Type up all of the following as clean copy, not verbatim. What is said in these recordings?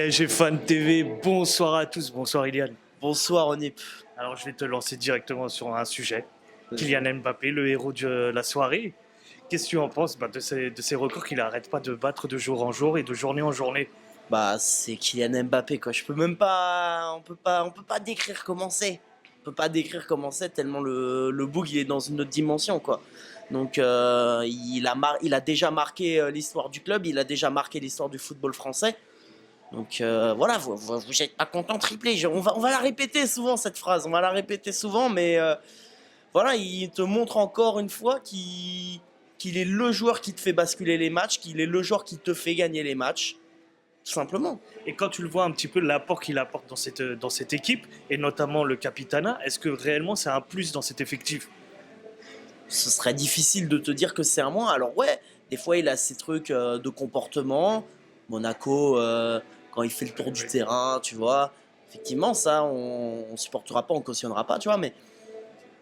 PSG Fan TV, bonsoir à tous, bonsoir Iliane. Bonsoir Onip. Alors je vais te lancer directement sur un sujet. Vas-y. Kylian Mbappé, le héros de la soirée. Qu'est-ce que tu en penses de ces records qu'il n'arrête pas de battre de jour en jour et de journée en journée? Bah c'est Kylian Mbappé quoi. Je peux même pas, on peut pas décrire comment c'est. On peut pas décrire comment c'est tellement le boug il est dans une autre dimension quoi. Donc il a déjà marqué l'histoire du club, il a déjà marqué l'histoire du football français. Donc voilà, vous êtes pas content triplé. On va la répéter souvent cette phrase, on va la répéter souvent, mais voilà, il te montre encore une fois qu'il est le joueur qui te fait basculer les matchs, qu'il est le joueur qui te fait gagner les matchs, tout simplement. Et quand tu le vois un petit peu l'apport qu'il apporte dans cette équipe, et notamment le capitana, est-ce que réellement c'est un plus dans cet effectif? Ce serait difficile de te dire que c'est un moins. Alors ouais, des fois il a ces trucs de comportement. Monaco, quand il fait le tour du terrain, tu vois. Effectivement, ça, on supportera pas, on cautionnera pas, tu vois. Mais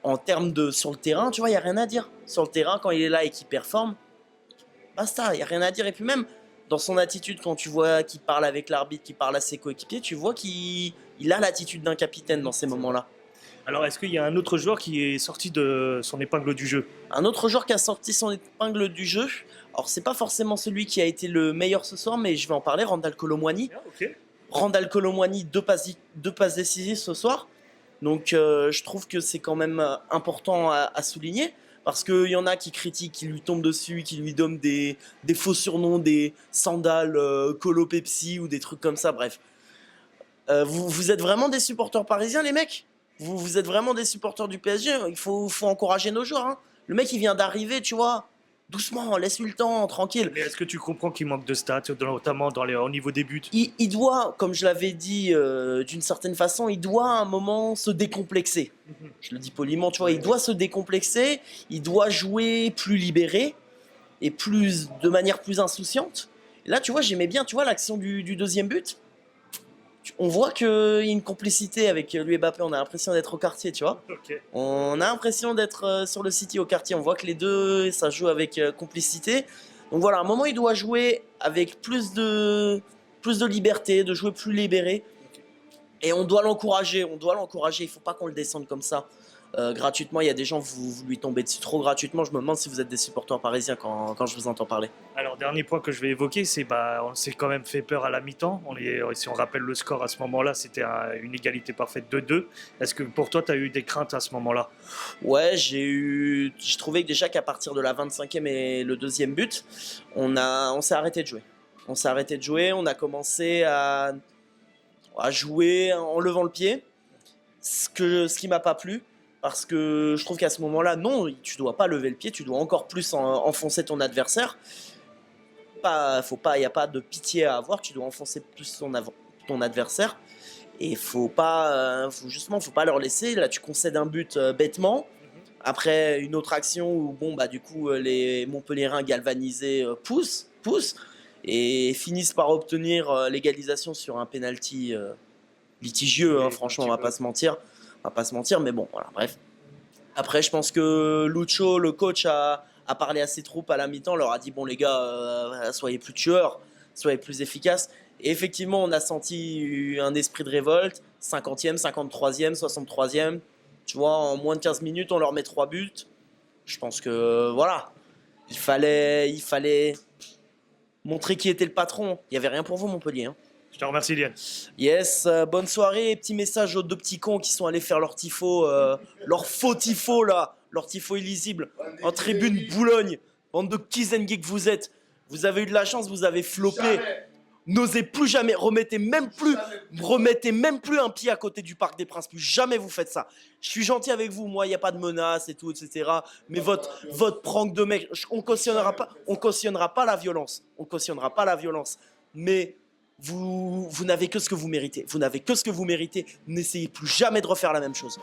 en termes de sur le terrain, tu vois, il y a rien à dire. Sur le terrain, quand il est là et qu'il performe, basta, il y a rien à dire. Et puis même dans son attitude, quand tu vois qu'il parle avec l'arbitre, qu'il parle à ses coéquipiers, tu vois qu'il a l'attitude d'un capitaine dans ces moments-là. Alors est-ce qu'il y a un autre joueur qui est sorti de son épingle du jeu? Un autre joueur qui a sorti son épingle du jeu, alors c'est pas forcément celui qui a été le meilleur ce soir, mais je vais en parler, Randal Kolo Muani. Ah, ok. Randal Kolo Muani, deux passes décisives ce soir. Donc je trouve que c'est quand même important à souligner. Parce qu'il y en a qui critiquent, qui lui tombent dessus, qui lui donnent des faux surnoms, des sandales Colo Pepsi ou des trucs comme ça, bref. Vous êtes vraiment des supporters parisiens, les mecs? Vous êtes vraiment des supporters du PSG? Il faut encourager nos joueurs, hein. Le mec, il vient d'arriver, tu vois. Doucement, laisse-lui le temps, tranquille. Mais est-ce que tu comprends qu'il manque de stats, notamment au niveau des buts? Il doit, comme je l'avais dit d'une certaine façon, il doit à un moment se décomplexer. Mhm. Je le dis poliment, tu vois, il doit se décomplexer, il doit jouer plus libéré et de manière plus insouciante. Et là, tu vois, j'aimais bien, tu vois, l'action du deuxième but. On voit qu'il y a une complicité avec lui et Mbappé, on a l'impression d'être au quartier, tu vois. Ok. On a l'impression d'être sur le City au quartier, on voit que les deux, ça joue avec complicité. Donc voilà, à un moment, il doit jouer avec plus de liberté, de jouer plus libéré. Et on doit l'encourager, il faut pas qu'on le descende comme ça. Gratuitement, il y a des gens, vous lui tombez dessus trop gratuitement. Je me demande si vous êtes des supporters parisiens quand je vous entends parler. Alors, dernier point que je vais évoquer, on s'est quand même fait peur à la mi-temps. Si on rappelle le score à ce moment-là, c'était une égalité parfaite de 2. Est-ce que pour toi, tu as eu des craintes à ce moment-là? Ouais, j'ai trouvé que déjà qu'à partir de la 25e et le deuxième but, on s'est arrêté de jouer. On s'est arrêté de jouer, on a commencé à jouer en levant le pied, ce qui m'a pas plu. Parce que je trouve qu'à ce moment-là, non, tu dois pas lever le pied, tu dois encore plus enfoncer ton adversaire. Il n'y a pas de pitié à avoir, tu dois enfoncer plus ton adversaire. Et faut pas leur laisser. Là, tu concèdes un but bêtement. Après une autre action où, bon, bah, du coup, les Montpelliérains galvanisés poussent et finissent par obtenir l'égalisation sur un penalty litigieux, hein, Oui, un franchement, petit on va peu. pas se mentir. On va pas se mentir, mais bon, voilà, bref. Après, je pense que Lucho, le coach, a parlé à ses troupes à la mi-temps, leur a dit bon, les gars, soyez plus tueurs, soyez plus efficaces. Et effectivement, on a senti un esprit de révolte. 50e, 53e, 63e. Tu vois, en moins de 15 minutes, on leur met 3 buts. Je pense que voilà, il fallait montrer qui était le patron. Il n'y avait rien pour vous, Montpellier, hein. Je te remercie, Liane. Yes, bonne soirée. Petit message aux deux petits cons qui sont allés faire leur tifo, leur faux tifo là, leur tifo illisible en tribune Boulogne. Bande de Kizengi que vous êtes. Vous avez eu de la chance, vous avez floppé. N'osez plus jamais, remettez même plus un pied à côté du Parc des Princes. Plus jamais vous faites ça. Je suis gentil avec vous, moi, il n'y a pas de menaces et tout, etc. Mais votre prank de mec, on cautionnera pas la violence. On cautionnera pas la violence. Mais vous n'avez que ce que vous méritez. Vous n'avez que ce que vous méritez. N'essayez plus jamais de refaire la même chose.